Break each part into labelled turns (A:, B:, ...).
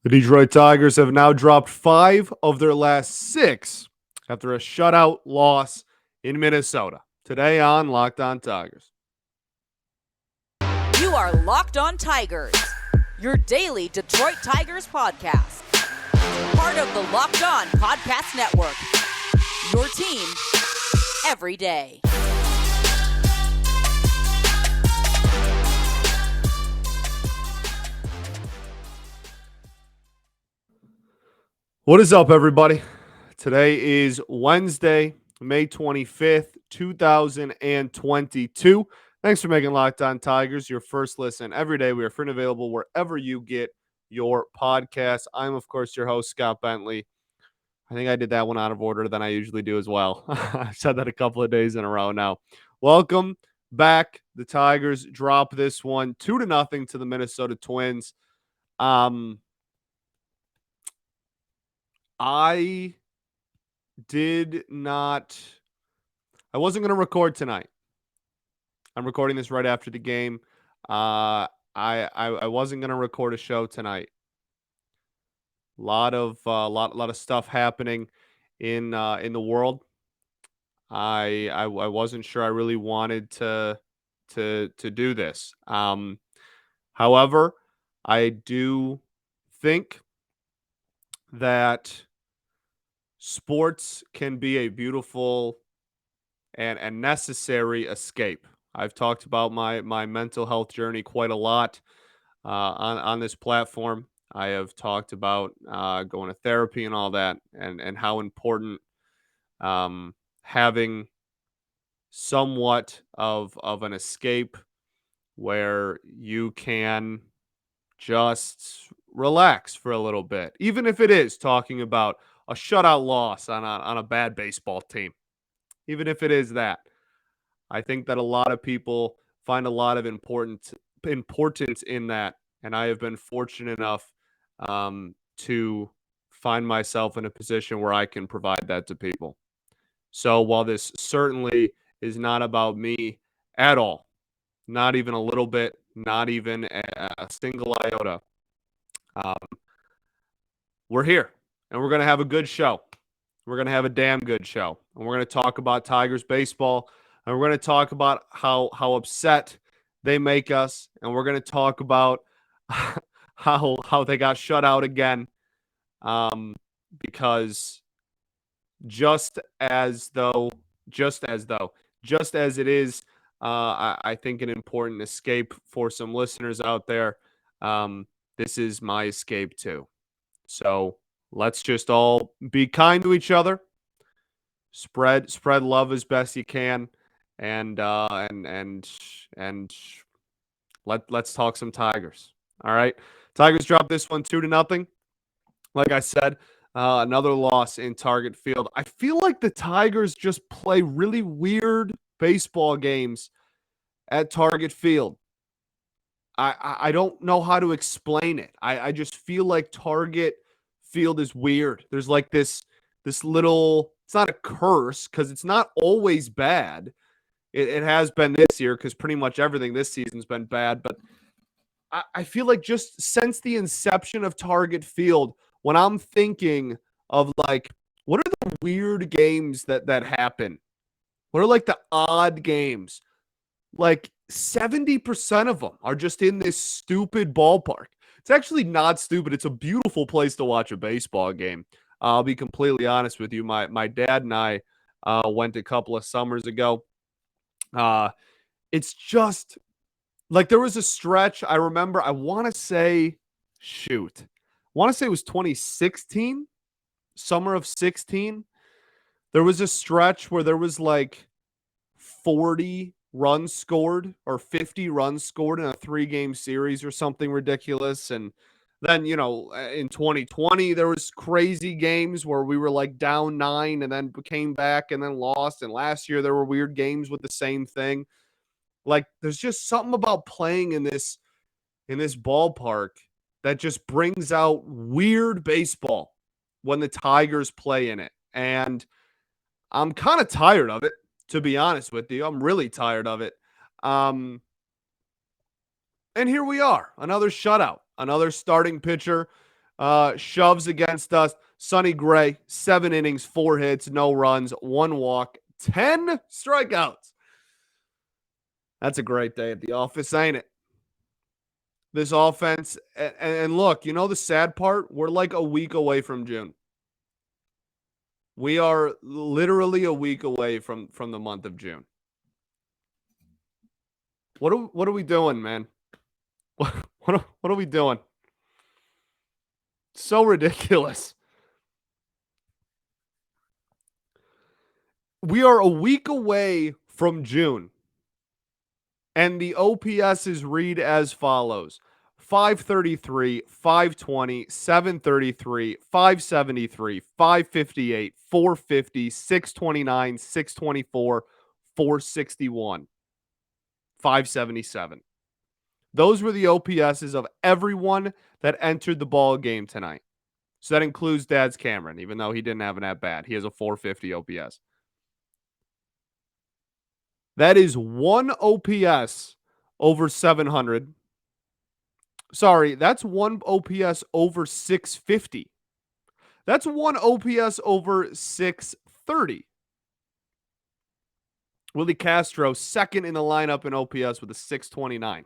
A: The Detroit Tigers have now dropped 5 of their last 6 after a shutout loss in Minnesota. Today on Locked On Tigers.
B: You are Locked On Tigers, your daily Detroit Tigers podcast. Part of the Locked On Podcast Network, your team every day.
A: What is up, everybody? Today is Wednesday, May 25th, 2022. Thanks for making Locked On Tigers your first listen every day. We are free and available wherever you get your podcasts. I'm, of course, your host, Scott Bentley. I think I did that one out of order than I usually do as well. I've said that a couple of days in a row now. Welcome back. The Tigers drop this one 2-0 to the Minnesota Twins. I wasn't going to record tonight. I'm recording this right after the game. I wasn't going to record a show tonight. Lot of stuff happening in the world. I wasn't sure I really wanted to do this. However, I do think that sports can be a beautiful and necessary escape. I've talked about my mental health journey quite a lot on this platform. I have talked about going to therapy and all that, and how important having somewhat of an escape where you can just relax for a little bit, even if it is talking about a shutout loss on a bad baseball team. Even if it is that, I think that a lot of people find a lot of importance in that, and I have been fortunate enough to find myself in a position where I can provide that to people. So while this certainly is not about me at all, not even a little bit, not even a single iota, um, we're here, and we're going to have a good show. We're going to have a damn good show. And we're going to talk about Tigers baseball. And we're going to talk about how upset they make us. And we're going to talk about how they got shut out again. Because just as it is, I think an important escape for some listeners out there. This is my escape too. So let's just all be kind to each other. Spread love as best you can, and let's talk some Tigers. All right, Tigers dropped this one 2-0. Like I said, another loss in Target Field. I feel like the Tigers just play really weird baseball games at Target Field. I don't know how to explain it. I just feel like Target Field is weird. There's like this little, it's not a curse because it's not always bad. It has been this year because pretty much everything this season's been bad. But I feel like just since the inception of Target Field, when I'm thinking of like, what are the weird games that happen? What are like the odd games? Like 70% of them are just in this stupid ballpark. It's actually not stupid. It's a beautiful place to watch a baseball game. I'll be completely honest with you. My dad and I went a couple of summers ago. It's just like there was a stretch. I remember, I want to say it was 2016, summer of 16. There was a stretch where there was like 40 runs scored or 50 runs scored in a 3-game series or something ridiculous. And then, in 2020, there was crazy games where we were like down 9 and then came back and then lost. And last year there were weird games with the same thing. Like there's just something about playing in this ballpark that just brings out weird baseball when the Tigers play in it. And I'm kind of tired of it, to be honest with you. I'm really tired of it. And here we are, another shutout, another starting pitcher Shoves against us. Sonny Gray, 7 innings, 4 hits, no runs, 1 walk, 10 strikeouts. That's a great day at the office, ain't it? This offense, and look, you know the sad part? We're like a week away from June. We are literally a week away from the month of June. What are we doing, man? What are we doing? So ridiculous. We are a week away from June. And the OPSs read as follows: 533, 520, 733, 573, 558, 450, 629, 624, 461, 577. Those were the OPSs of everyone that entered the ball game tonight. So that includes Dad's Cameron, even though he didn't have an at bat. He has a 450 OPS. That is one OPS over 700. Sorry, that's one OPS over 650. That's one OPS over 630. Willie Castro, second in the lineup in OPS with a 629.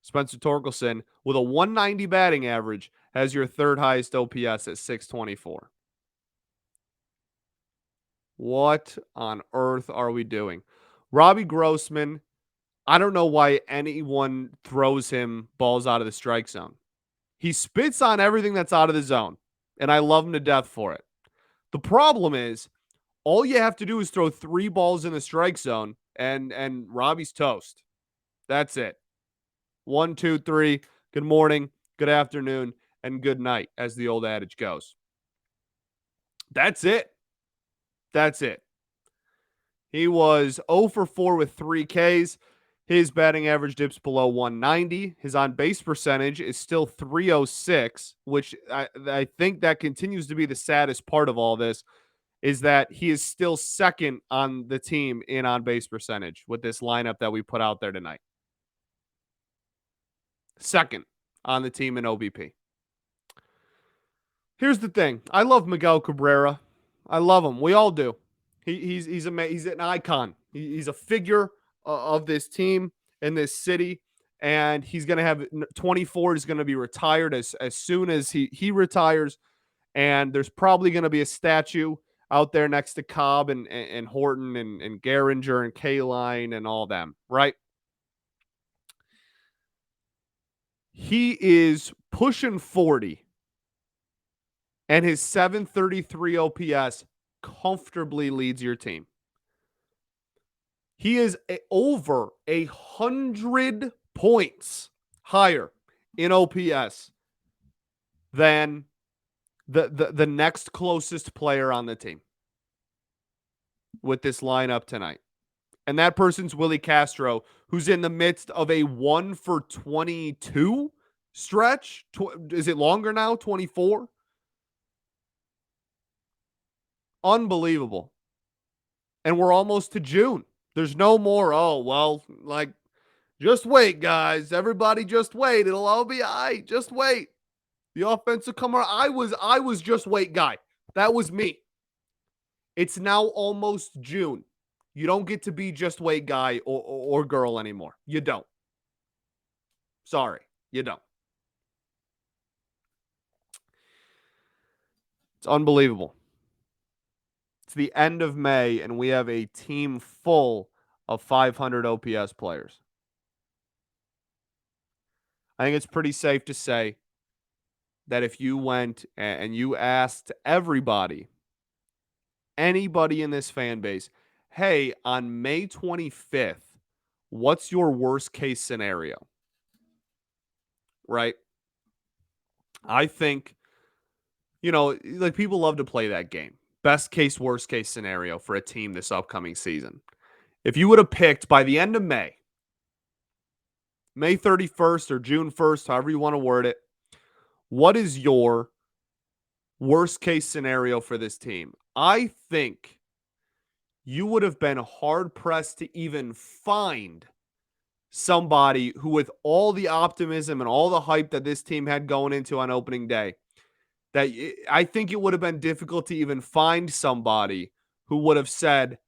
A: Spencer Torkelson, with a 190 batting average, has your third highest OPS at 624. What on earth are we doing? Robbie Grossman, I don't know why anyone throws him balls out of the strike zone. He spits on everything that's out of the zone, and I love him to death for it. The problem is, all you have to do is throw 3 balls in the strike zone, and Robbie's toast. That's it. 1, 2, 3. Good morning, good afternoon, and good night, as the old adage goes. That's it. That's it. He was 0 for 4 with 3 Ks. His batting average dips below 190. His on-base percentage is still 306, which I think that continues to be the saddest part of all this, is that he is still second on the team in on-base percentage with this lineup that we put out there tonight. Second on the team in OBP. Here's the thing. I love Miguel Cabrera. I love him. We all do. He's an icon. He's a figure of this team in this city, and he's going to have 24 is going to be retired as soon as he retires, and there's probably going to be a statue out there next to Cobb and Horton and Gehringer and Kaline and all them, right? He is pushing 40, and his 733 OPS comfortably leads your team. He is over 100 points higher in OPS than the next closest player on the team with this lineup tonight. And that person's Willie Castro, who's in the midst of a 1 for 22 stretch. Is it longer now? 24? Unbelievable. And we're almost to June. There's no more, just wait, guys. Everybody just wait. It'll all be all right. Just wait. The offense will come around. I was just wait guy. That was me. It's now almost June. You don't get to be just wait guy or girl anymore. You don't. Sorry, you don't. It's unbelievable. It's the end of May, and we have a team full of 500 OPS players. I think it's pretty safe to say that if you went and you asked everybody, anybody in this fan base, hey, on May 25th, what's your worst case scenario? Right? I think, people love to play that game. Best case, worst case scenario for a team this upcoming season. If you would have picked by the end of May 31st or June 1st, however you want to word it, what is your worst case scenario for this team? I think you would have been hard pressed to even find somebody who, with all the optimism and all the hype that this team had going into on opening day, that I think it would have been difficult to even find somebody who would have said,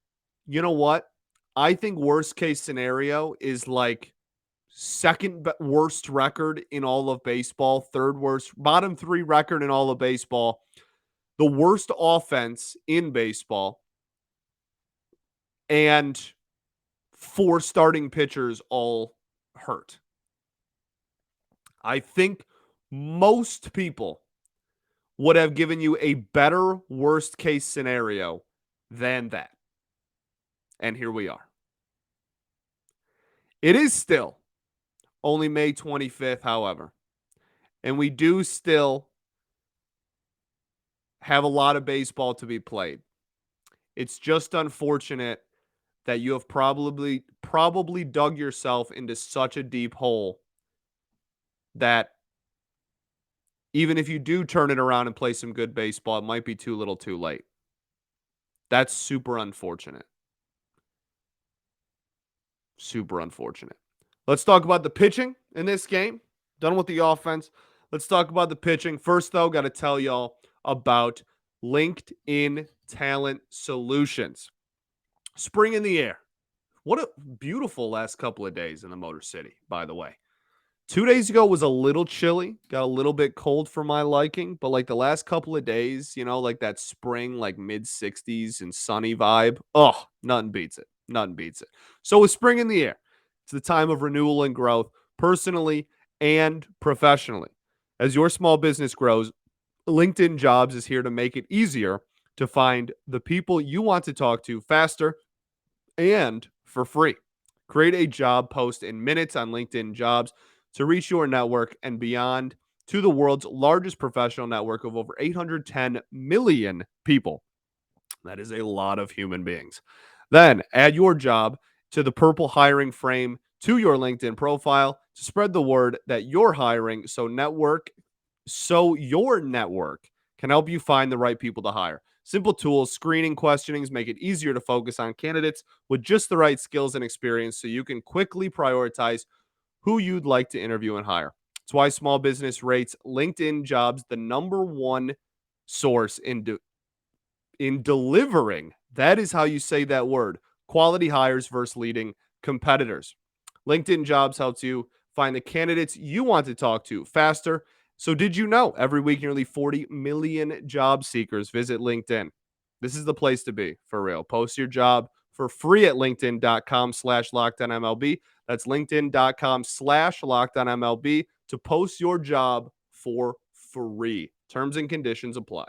A: you know what? I think worst case scenario is like second worst record in all of baseball, third worst, bottom three record in all of baseball, the worst offense in baseball, and 4 starting pitchers all hurt. I think most people would have given you a better worst case scenario than that. And here we are. It is still only May 25th, however, and we do still have a lot of baseball to be played. It's just unfortunate that you have probably dug yourself into such a deep hole that even if you do turn it around and play some good baseball, it might be too little too late. That's super unfortunate. Super unfortunate. Let's talk about the pitching in this game. Done with the offense. Let's talk about the pitching. First, though, got to tell y'all about LinkedIn Talent Solutions. Spring in the air. What a beautiful last couple of days in the Motor City, by the way. 2 days ago was a little chilly, got a little bit cold for my liking, but like the last couple of days, like that spring, like mid 60s and sunny vibe. Oh, nothing beats it. Nothing beats it. So with spring in the air, it's the time of renewal and growth, personally and professionally. As your small business grows, LinkedIn Jobs is here to make it easier to find the people you want to talk to faster and for free. Create a job post in minutes on LinkedIn Jobs to reach your network and beyond to the world's largest professional network of over 810 million people. That is a lot of human beings. Then add your job to the purple hiring frame to your LinkedIn profile to spread the word that you're hiring so your network can help you find the right people to hire. Simple tools, screening questionings make it easier to focus on candidates with just the right skills and experience so you can quickly prioritize who you'd like to interview and hire. That's why small business rates LinkedIn Jobs the number one source in delivering. That is how you say that word. Quality hires versus leading competitors. LinkedIn Jobs helps you find the candidates you want to talk to faster. So did you know every week nearly 40 million job seekers visit LinkedIn? This is the place to be, for real. Post your job for free at linkedin.com/LockedOnMLB. That's linkedin.com/LockedOnMLB to post your job for free. Terms and conditions apply.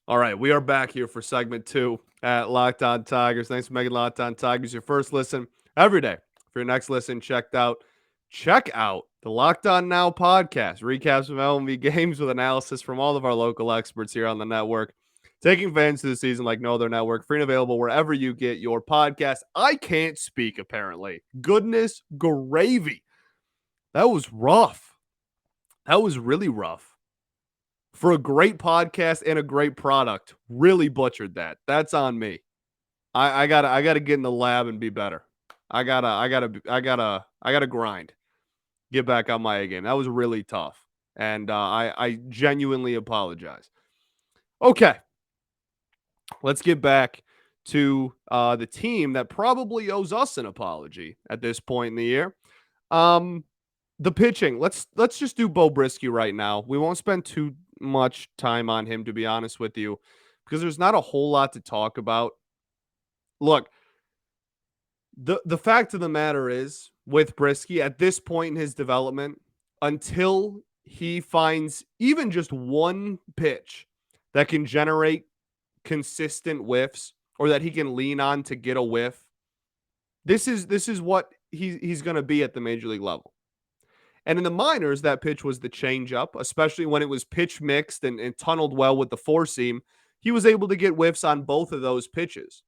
A: All right, we are back here for segment 2 at Locked On Tigers. Thanks for making Locked On Tigers your first listen every day. For your next listen, check out the Locked On Now podcast. Recaps of MLB games with analysis from all of our local experts here on the network. Taking fans to the season like no other network. Free and available wherever you get your podcast. I can't speak, apparently. Goodness gravy. That was rough. That was really rough. For a great podcast and a great product, really butchered that. That's on me. I gotta get in the lab and be better. I gotta grind. Get back on my A game. That was really tough, and I genuinely apologize. Okay, let's get back to the team that probably owes us an apology at this point in the year. The pitching. Let's just do Bo Brisky right now. We won't spend too much time on him, to be honest with you, because there's not a whole lot to talk about. Look, the fact of the matter is, with Brisky at this point in his development, until he finds even just one pitch that can generate consistent whiffs or that he can lean on to get a whiff, this is what he's going to be at the major league level. And in the minors, that pitch was the changeup, especially when it was pitch mixed and tunneled well with the four seam. He was able to get whiffs on both of those pitches.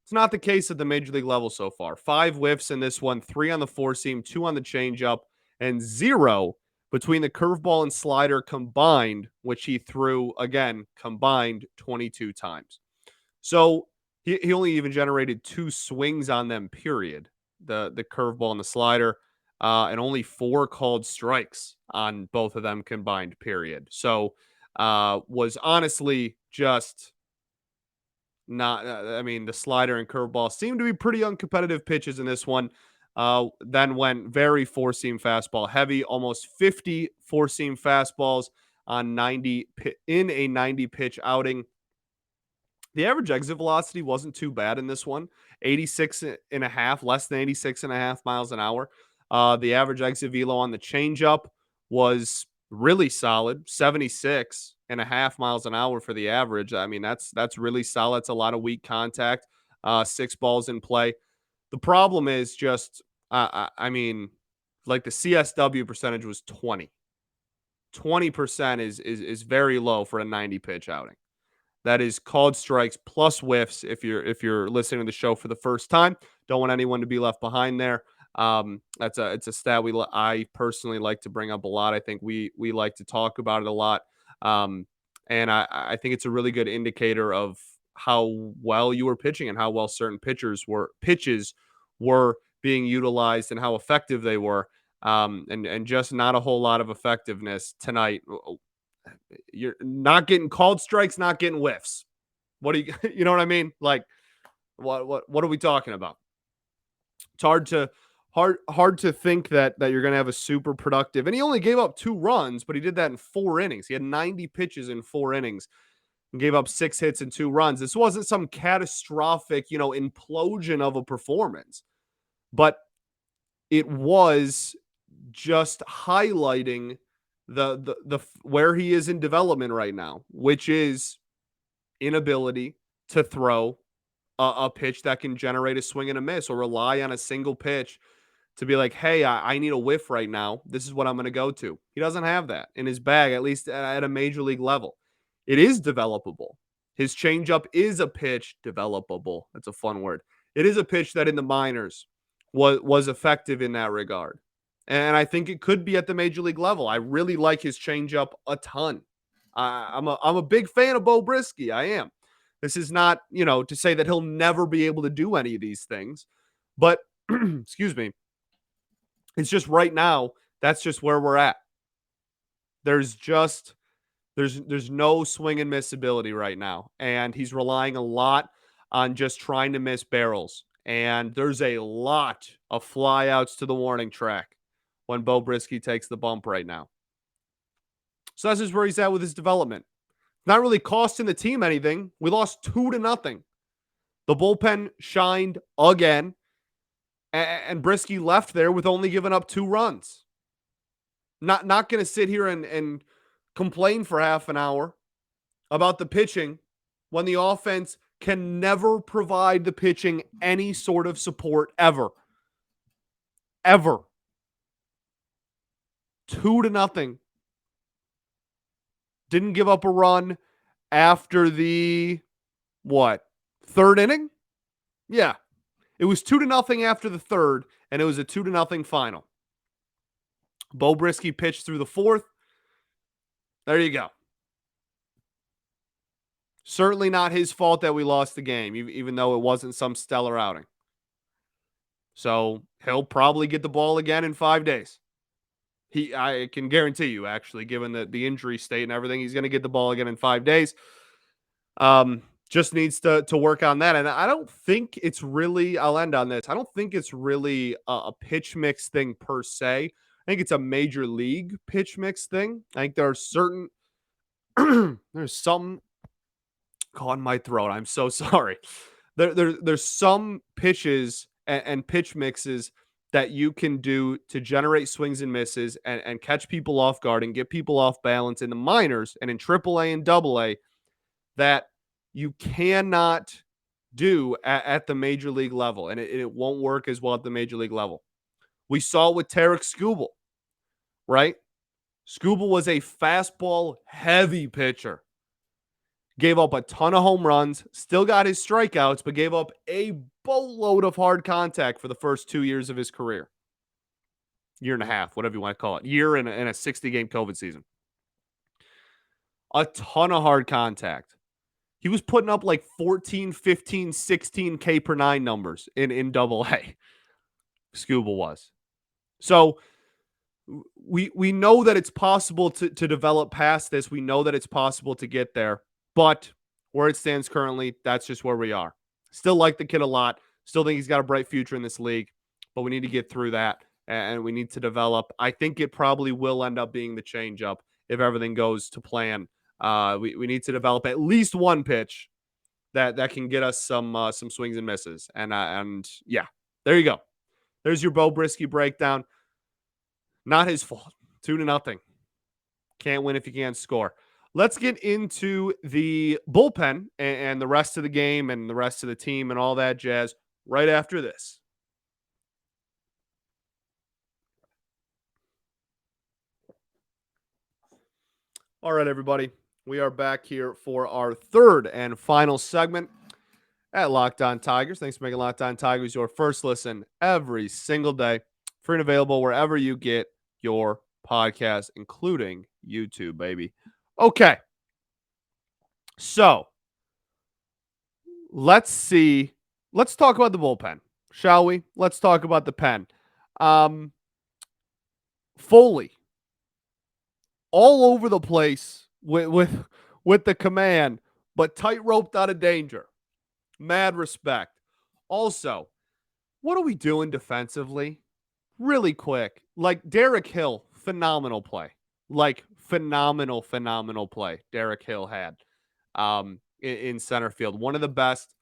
A: It's not the case at the major league level so far. 5 whiffs in this one, 3 on the four seam, 2 on the changeup, and 0 Between the curveball and slider combined, which he threw, again, combined 22 times. So he only even generated 2 swings on them, period. The curveball and the slider, and only 4 called strikes on both of them combined, period. So was honestly just not, I mean, the slider and curveball seemed to be pretty uncompetitive pitches in this one. Then went very four-seam fastball heavy, almost 50 four-seam fastballs on 90 in a 90 pitch outing. The average exit velocity wasn't too bad in this one. 86 and a half, less than 86 and a half miles an hour. The average exit velo on the changeup was really solid, 76 and a half miles an hour for the average. I mean, that's really solid. It's a lot of weak contact, 6 balls in play. The problem is just, I mean, like the CSW percentage was 20. 20% is very low for a 90 pitch outing. That is called strikes plus whiffs. If you're listening to the show for the first time, don't want anyone to be left behind there. It's a stat I personally like to bring up a lot. I think we like to talk about it a lot, and I think it's a really good indicator of how well you were pitching and how well certain pitches were being utilized and how effective they were. And just not a whole lot of effectiveness tonight. You're not getting called strikes, not getting whiffs. What do you you know what I mean? Like what are we talking about? It's hard to think that you're going to have a super productive. And he only gave up 2 runs, but he did that in 4 innings. He had 90 pitches in 4 innings and gave up 6 hits and 2 runs. This wasn't some catastrophic, implosion of a performance. But it was just highlighting the where he is in development right now, which is inability to throw a pitch that can generate a swing and a miss, or rely on a single pitch to be like, hey, I need a whiff right now. This is what I'm going to go to. He doesn't have that in his bag, at least at a major league level. It is developable. His changeup is a pitch developable. That's a fun word. It is a pitch that in the minors was effective in that regard. And I think it could be at the major league level. I really like his changeup a ton. I'm a big fan of Bo Brisky. I am. This is not, to say that he'll never be able to do any of these things. But, excuse me, it's just right now, that's just where we're at. There's no swing and miss ability right now. And he's relying a lot on just trying to miss barrels. And there's a lot of flyouts to the warning track when Bo Brisky takes the bump right now. So that's just where he's at with his development. Not really costing the team anything. We lost 2-0. The bullpen shined again, and Brisky left there with only giving up 2 runs. Not going to sit here and complain for half an hour about the pitching when the offense can never provide the pitching any sort of support ever. Ever. 2-0. Didn't give up a run after the, 3rd inning? Yeah. It was 2-0 after the 3rd, and it was a 2-0 final. Bo Brisky pitched through the 4th. There you go. Certainly not his fault that we lost the game, even though it wasn't some stellar outing. So he'll probably get the ball again in 5 days. I can guarantee you, actually, given the injury state and everything, he's going to get the ball again in 5 days. Just needs to work on that. And I don't think it's really, I'll end on this. I don't think it's really a pitch mix thing per se. I think it's a major league pitch mix thing. I think there are certain, there's some caught in my throat. I'm so sorry. There's some pitches and pitch mixes that you can do to generate swings and misses and catch people off guard and get people off balance in the minors and in AAA and AA that you cannot do at the major league level. And it won't work as well at the major league level. We saw it with Tarek Skubal, right? Skubal was a fastball heavy pitcher. Gave up a ton of home runs, still got his strikeouts, but gave up a boatload of hard contact for the first 2 years of his career. year and a half, whatever you want to call it, year in a 60-game COVID season. A ton of hard contact. He was putting up like 14, 15, 16 K per nine numbers in double A. Scuba was. So we know that it's possible to develop past this. We know that it's possible to get there. But where it stands currently, that's just where we are. Still like the kid a lot. Still think he's got a bright future in this league. But we need to get through that. And we need to develop. I think it probably will end up being the changeup if everything goes to plan. We need to develop at least one pitch that can get us some swings and misses. And yeah, there you go. There's your Bo Brisky breakdown. Not his fault. 2-0. Can't win if you can't score. Let's get into the bullpen and the rest of the game and the rest of the team and all that jazz right after this. All right, everybody. We are back here for our third and final segment at Locked On Tigers. Thanks for making Locked On Tigers your first listen every single day. Free and available wherever you get your podcast, including YouTube, baby. Okay. So let's see. Let's talk about the bullpen, shall we? Let's talk about the pen. Foley, all over the place with the command, but tight-roped out of danger. Mad respect. Also, what are we doing defensively? Really quick. Like Derek Hill, phenomenal play. Like phenomenal play Derek Hill had in center field. One of the best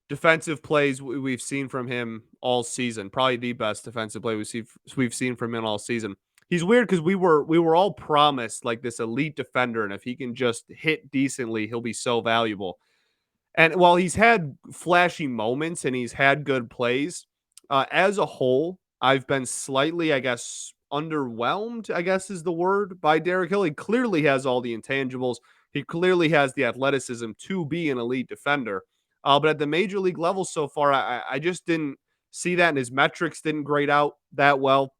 A: defensive plays we've seen from him all season. Probably the best defensive play we've seen from him all season. He's weird because we were all promised like this elite defender, and if he can just hit decently, he'll be so valuable. And while he's had flashy moments and he's had good plays, as a whole, I've been slightly, I guess, underwhelmed, I guess is the word, by Derek Hill. He clearly has all the intangibles. He clearly has the athleticism to be an elite defender. But at the major league level so far, I just didn't see that, and his metrics didn't grade out that well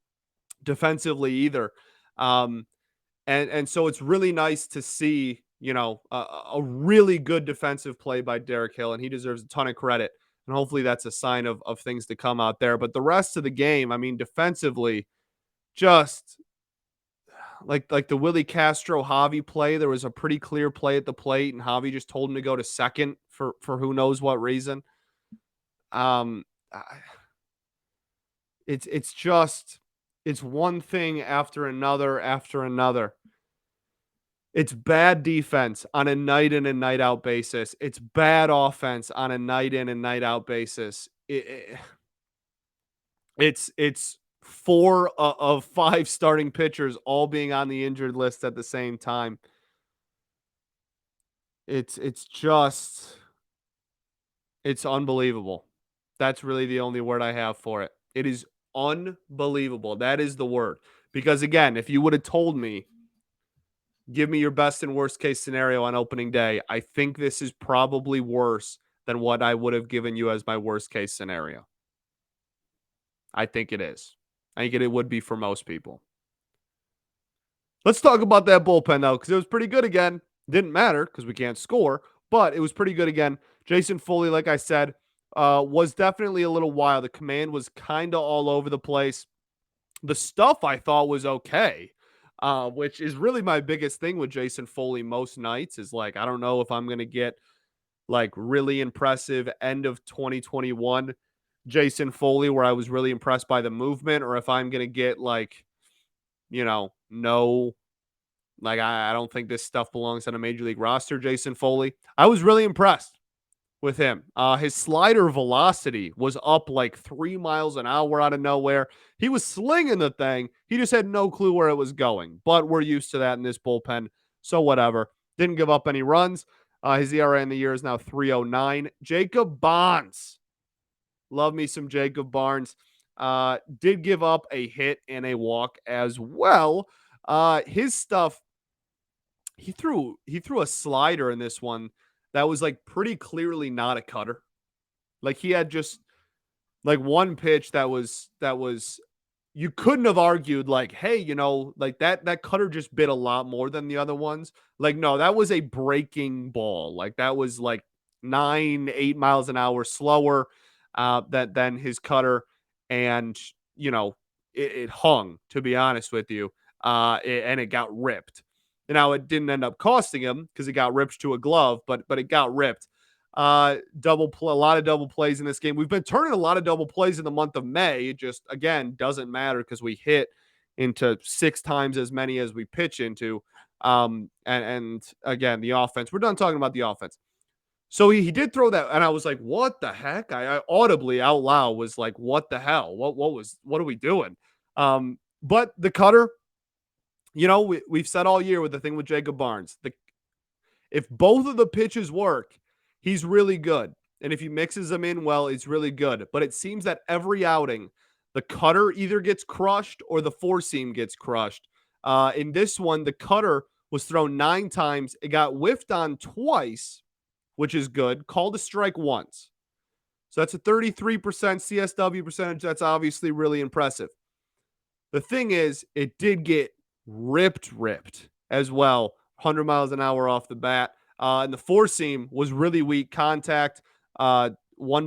A: defensively either. And so it's really nice to see, a really good defensive play by Derek Hill, and he deserves a ton of credit. And hopefully that's a sign of things to come out there. But the rest of the game, I mean, defensively, just like the Willie Castro Javi play, there was a pretty clear play at the plate, and Javi just told him to go to second for who knows what reason. It's one thing after another. It's bad defense on a night in and night out basis. It's bad offense on a night in and night out basis. It's 4 of 5 starting pitchers all being on the injured list at the same time. It's unbelievable. That's really the only word I have for it. It is unbelievable. That is the word. Because again, if you would have told me, give me your best and worst case scenario on opening day, I think this is probably worse than what I would have given you as my worst case scenario. I think it is. I think it would be for most people. Let's talk about that bullpen, though, because it was pretty good again. Didn't matter because we can't score, but it was pretty good again. Jason Foley, like I said, was definitely a little wild. The command was kind of all over the place. The stuff I thought was okay, which is really my biggest thing with Jason Foley most nights is like, I don't know if I'm going to get like really impressive end of 2021 Jason Foley where I was really impressed by the movement, or if I'm going to get like, no, like I don't think this stuff belongs on a major league roster, Jason Foley. I was really impressed with him. His slider velocity was up like 3 miles an hour out of nowhere. He was slinging the thing. He just had no clue where it was going. But we're used to that in this bullpen, so whatever. Didn't give up any runs. His ERA in the year is now 3.09. Jacob Barnes. Love me some Jacob Barnes. Did give up a hit and a walk as well. His stuff, he threw a slider in this one that was like pretty clearly not a cutter. Like he had just like one pitch that was you couldn't have argued like, hey, like that cutter just bit a lot more than the other ones. Like, no, that was a breaking ball. Like that was like 8 miles an hour slower than his cutter. And, it hung, to be honest with you. And it got ripped. Now it didn't end up costing him because it got ripped to a glove, but it got ripped. Double play, a lot of double plays in this game. We've been turning a lot of double plays in the month of May. It just, again, doesn't matter because we hit into 6 times as many as we pitch into. And again, the offense, we're done talking about the offense. So he did throw that, and I was like, what the heck? I audibly out loud was like, what the hell? What are we doing? But the cutter, we've said all year with the thing with Jacob Barnes, if both of the pitches work, he's really good. And if he mixes them in well, it's really good. But it seems that every outing, the cutter either gets crushed or the four seam gets crushed. In this one, the cutter was thrown 9 times. It got whiffed on twice, which is good. Called a strike once. So that's a 33% CSW percentage. That's obviously really impressive. The thing is, it did get ripped as well. 100 miles an hour off the bat. And the four seam was really weak contact. 1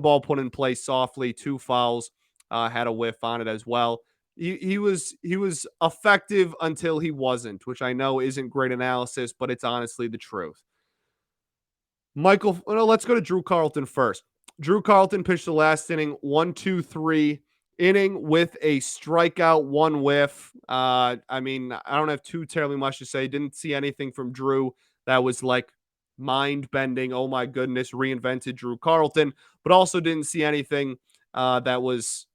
A: ball put in place softly, 2 fouls, had a whiff on it as well. He was effective until he wasn't, which I know isn't great analysis, but it's honestly the truth. Let's go to Drew Carlton first. Drew Carlton pitched the last inning, 1-2-3 inning with a strikeout, 1 whiff. I don't have too terribly much to say. Didn't see anything from Drew that was like mind-bending. Oh my goodness, reinvented Drew Carlton, but also didn't see anything that was,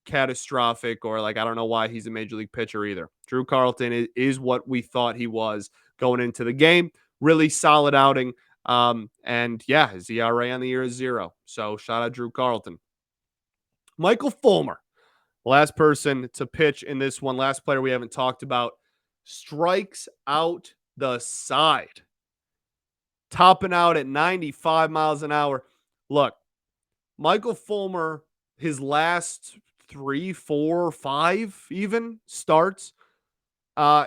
A: catastrophic or like, I don't know why he's a major league pitcher either. Drew Carlton is what we thought he was going into the game. Really solid outing. And yeah, his ERA on the year is 0. So shout out Drew Carlton. Michael Fulmer, last person to pitch in this one, last player we haven't talked about, strikes out the side, topping out at 95 miles an hour. Look, Michael Fulmer, his last 3, 4, 5 even starts,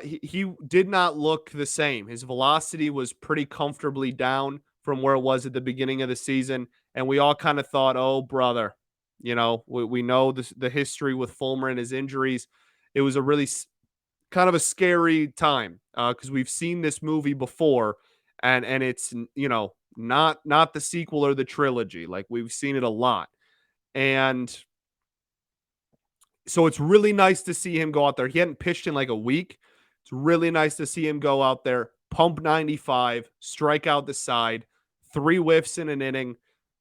A: he did not look the same. His velocity was pretty comfortably down from where it was at the beginning of the season. And we all kind of thought, oh, brother, we know the history with Fulmer and his injuries. It was a really kind of a scary time because we've seen this movie before and it's, not the sequel or the trilogy. Like we've seen it a lot. And so it's really nice to see him go out there. He hadn't pitched in like a week. It's really nice to see him go out there, pump 95, strike out the side, 3 whiffs in an inning.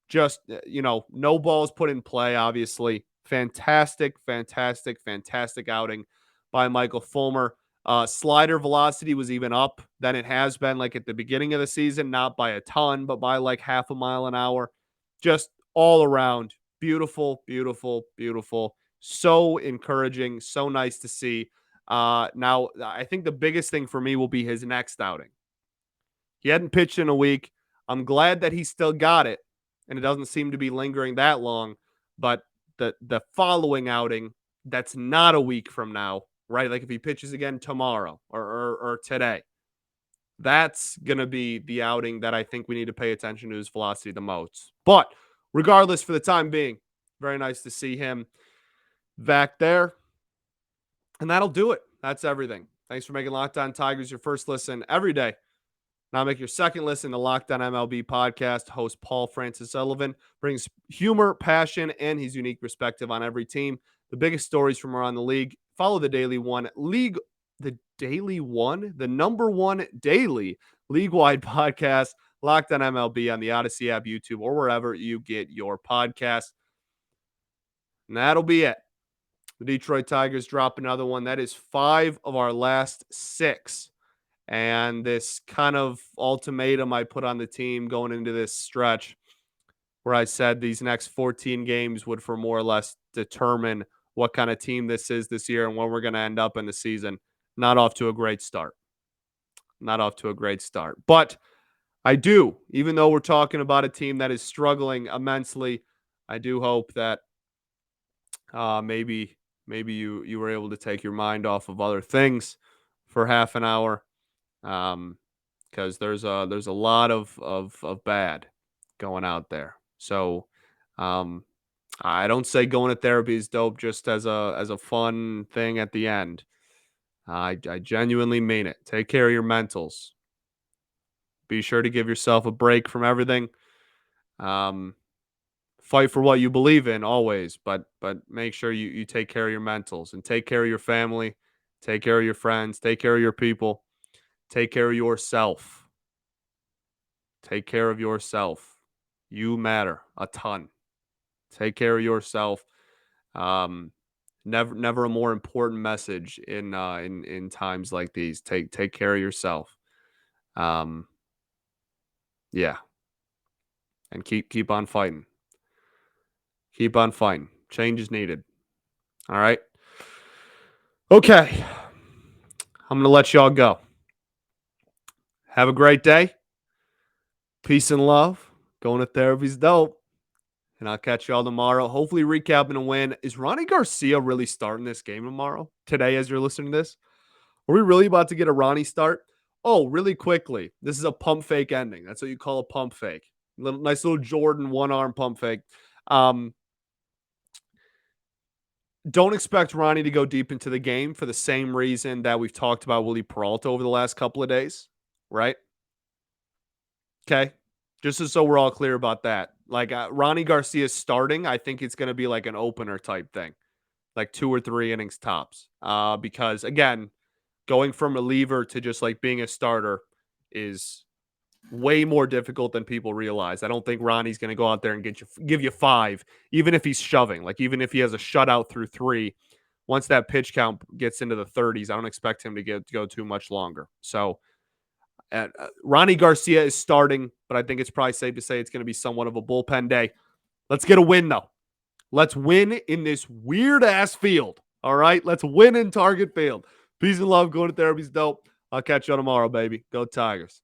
A: Just, no balls put in play, obviously. Fantastic outing by Michael Fulmer. Slider velocity was even up than it has been like at the beginning of the season, not by a ton, but by like half a mile an hour. Just all around. Beautiful. So encouraging, so nice to see. Now, I think the biggest thing for me will be his next outing. He hadn't pitched in a week. I'm glad that he still got it, and it doesn't seem to be lingering that long. But the following outing, that's not a week from now, right? Like if he pitches again tomorrow or today, that's going to be the outing that I think we need to pay attention to his velocity the most. But regardless, for the time being, very nice to see him back there. And that'll do it. That's everything. Thanks for making Locked On Tigers your first listen every day. Now make your second listen to Locked On MLB podcast. Host Paul Francis Sullivan brings humor, passion, and his unique perspective on every team. The biggest stories from around the league. Follow the Daily One League, the Daily One, the number one daily league-wide podcast, Locked On MLB on the Odyssey app, YouTube, or wherever you get your podcast. And that'll be it. The Detroit Tigers drop another one. That is 5 of our last 6. And this kind of ultimatum I put on the team going into this stretch where I said these next 14 games would for more or less determine what kind of team this is this year and where we're going to end up in the season. Not off to a great start. But I do, even though we're talking about a team that is struggling immensely, I do hope that maybe Maybe you were able to take your mind off of other things for half an hour. Because there's a lot of bad going out there. So I don't say going to therapy is dope just as a fun thing at the end. I genuinely mean it. Take care of your mentals. Be sure to give yourself a break from everything. Um, Fight for what you believe in always, but make sure you take care of your mentals and take care of your family, take care of your friends, take care of your people, take care of yourself. Take care of yourself. You matter a ton. Take care of yourself. Um, never a more important message in times like these. Take care of yourself. Um, yeah, and keep on fighting. Keep on fighting. Change is needed. All right. Okay. I'm gonna let y'all go. Have a great day. Peace and love. Going to therapy's dope. And I'll catch y'all tomorrow. Hopefully, recapping a win. Is Ronnie Garcia really starting this game tomorrow? Today, as you're listening to this? Are we really about to get a Ronnie start? Oh, really quickly. This is a pump fake ending. That's what you call a pump fake. Nice little Jordan one-arm pump fake. Don't expect Ronnie to go deep into the game for the same reason that we've talked about Willie Peralta over the last couple of days, right? Okay. Just so we're all clear about that. Like Ronnie Garcia starting, I think it's going to be like an opener type thing, like 2 or 3 innings tops. Because again, going from reliever to just like being a starter is way more difficult than people realize. I don't think Ronnie's going to go out there and give you 5, even if he's shoving. Like even if he has a shutout through 3, once that pitch count gets into the 30s, I don't expect him to go too much longer. So Ronnie Garcia is starting, but I think it's probably safe to say it's going to be somewhat of a bullpen day. Let's get a win, though. Let's win in this weird-ass field. All right? Let's win in Target Field. Peace and love. Going to therapy's dope. I'll catch you tomorrow, baby. Go Tigers.